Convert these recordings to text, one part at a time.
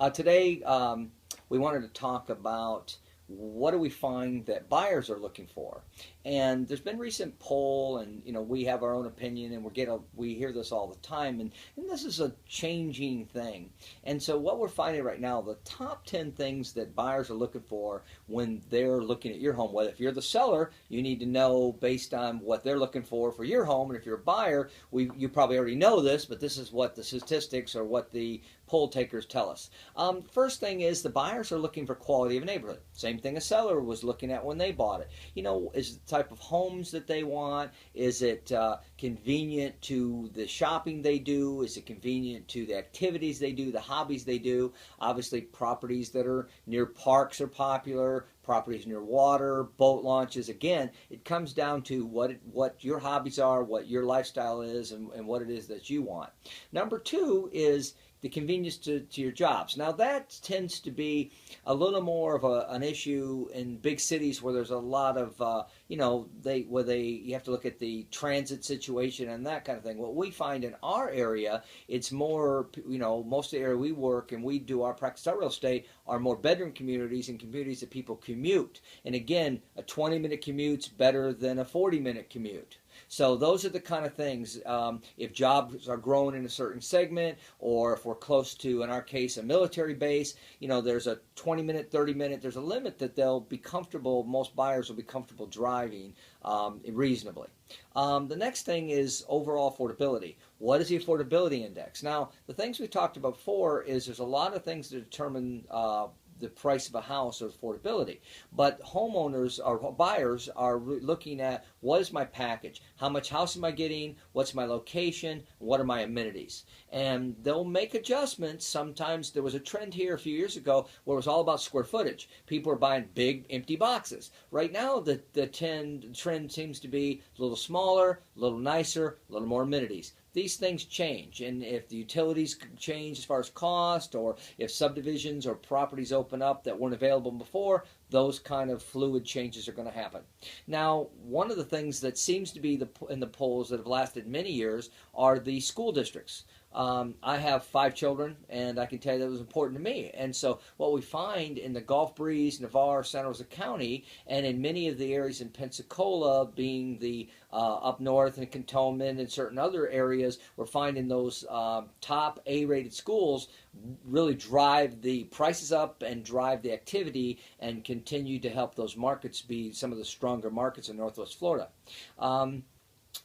Today, we wanted to talk about what do we find that buyers are looking for. And there's been recent poll, and we have our own opinion, and we hear this all the time, and this is a changing thing. And so what we're finding right now, the top 10 things that buyers are looking for when they're looking at your home. Whether if you're the seller, you need to know based on what they're looking for your home, and if you're a buyer, you probably already know this, but this is what the statistics or what the poll takers tell us. First thing is the buyers are looking for quality of neighborhood. Same thing a seller was looking at when they bought it. Is the type of homes that they want? Is it convenient to the shopping they do? Is it convenient to the activities they do, the hobbies they do? Obviously, properties that are near parks are popular. Properties near water, boat launches. Again, it comes down to what your hobbies are, what your lifestyle is, and what it is that you want. Number two is the convenience to your jobs. Now that tends to be a little more of an issue in big cities where there's a lot of you have to look at the transit situation and that kind of thing. What we find in our area, it's more most of the area we work and we do our practice our real estate are more bedroom communities and communities that people commute. And again, a 20-minute commute's better than a 40-minute commute. So those are the kind of things, if jobs are growing in a certain segment, or if we're close to, in our case, a military base, there's a 20-minute, 30-minute, there's a limit that they'll be comfortable, most buyers will be comfortable driving reasonably. The next thing is overall affordability. What is the affordability index? Now, the things we talked about before is there's a lot of things that determine the price of a house or affordability. But homeowners or buyers are looking at what is my package? How much house am I getting? What's my location? What are my amenities? And they'll make adjustments. Sometimes there was a trend here a few years ago where it was all about square footage. People are buying big empty boxes. Right now the trend seems to be a little smaller, a little nicer, a little more amenities. These things change, and if the utilities change as far as cost, or if subdivisions or properties open up that weren't available before, those kind of fluid changes are going to happen. Now, one of the things that seems to be in the polls that have lasted many years are the school districts. I have 5 children, and I can tell you that was important to me. And so what we find in the Gulf Breeze, Navarre, Santa Rosa County, and in many of the areas in Pensacola, being the up north and Cantonment and certain other areas, we're finding those top A-rated schools really drive the prices up and drive the activity and continue to help those markets be some of the stronger markets in Northwest Florida.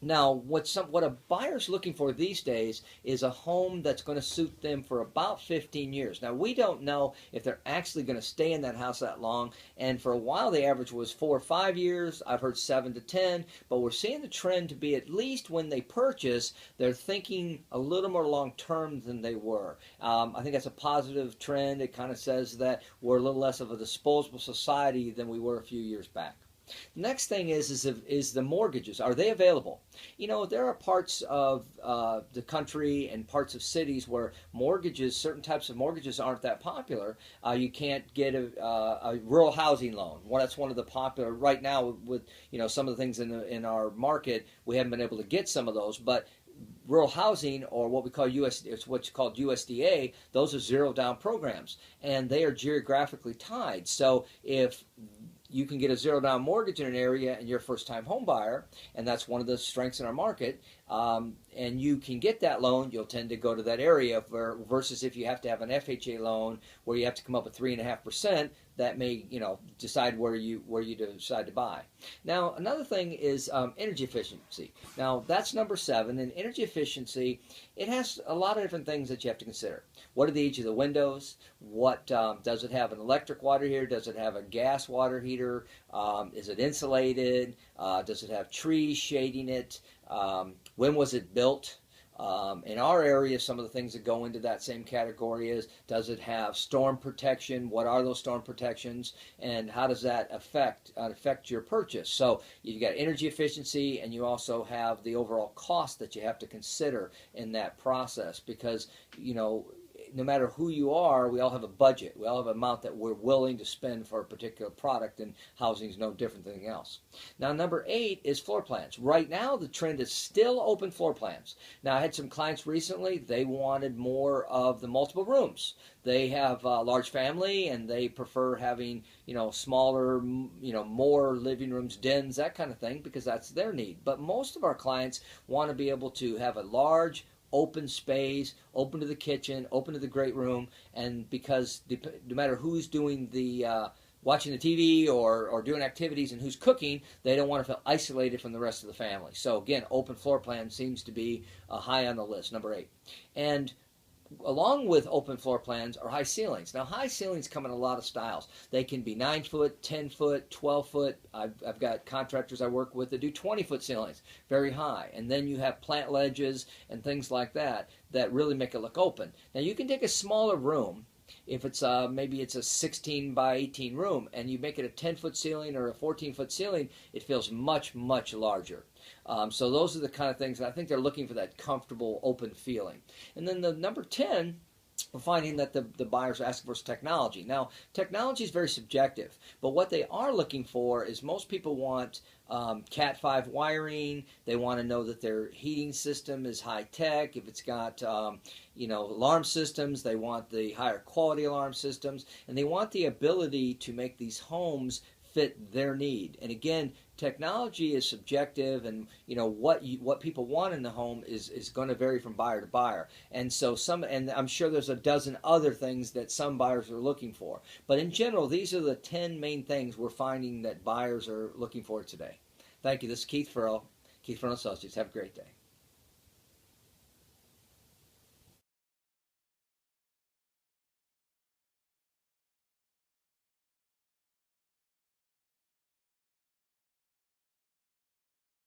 Now, what a buyer's looking for these days is a home that's going to suit them for about 15 years. Now, we don't know if they're actually going to stay in that house that long, and for a while the average was 4 or 5 years. I've heard 7 to 10, but we're seeing the trend to be at least when they purchase, they're thinking a little more long-term than they were. I think that's a positive trend. It kind of says that we're a little less of a disposable society than we were a few years back. The next thing is the mortgages. Are they available? There are parts of the country and parts of cities where certain types of mortgages aren't that popular. You can't get a rural housing loan. Well, that's one of the popular right now with some of the things in our market. We haven't been able to get some of those, but rural housing, or what we call it's what's called USDA, those are zero down programs, and they are geographically tied. So if you can get a zero down mortgage in an area and you're a first time home buyer, and that's one of the strengths in our market, and you can get that loan, you'll tend to go to that area versus if you have to have an FHA loan where you have to come up with 3.5%, that may decide where you decide to buy. Now, another thing is energy efficiency. Now, that's number 7, and energy efficiency, it has a lot of different things that you have to consider. What are the age of the windows? What does it have an electric water heater? Does it have a gas water heater? Is it insulated? Does it have trees shading it? When was it built? In our area, some of the things that go into that same category is, does it have storm protection? What are those storm protections? And how does that affect your purchase? So you've got energy efficiency, and you also have the overall cost that you have to consider in that process, because no matter who you are, we all have a budget. We all have an amount that we're willing to spend for a particular product, and housing is no different than anything else. Now, number 8 is floor plans. Right now, the trend is still open floor plans. Now, I had some clients recently, they wanted more of the multiple rooms. They have a large family, and they prefer having, smaller, more living rooms, dens, that kind of thing, because that's their need. But most of our clients want to be able to have a large, open space, open to the kitchen, open to the great room, and because no matter who's doing the watching the TV or doing activities and who's cooking, they don't want to feel isolated from the rest of the family. So again, open floor plan seems to be high on the list, number 8. And along with open floor plans are high ceilings. Now, high ceilings come in a lot of styles. They can be 9 foot, 10 foot, 12 foot. I've got contractors I work with that do 20-foot ceilings, very high. And then you have plant ledges and things like that that really make it look open. Now, you can take a smaller room. If it's maybe it's a 16 by 18 room, and you make it a 10-foot ceiling or a 14-foot ceiling, it feels much, much larger. So those are the kind of things that I think they're looking for, that comfortable, open feeling. And then the number 10, we're finding that the buyers are asking for technology. Now, technology is very subjective, but what they are looking for is most people want Cat 5 wiring. They want to know that their heating system is high tech. If it's got alarm systems, they want the higher quality alarm systems, and they want the ability to make these homes fit their need. And again, technology is subjective, and what people want in the home is going to vary from buyer to buyer. And so and I'm sure there's a dozen other things that some buyers are looking for. But in general, these are the 10 main things we're finding that buyers are looking for today. Thank you. This is Keith Furrow, Keith Furrow Associates. Have a great day.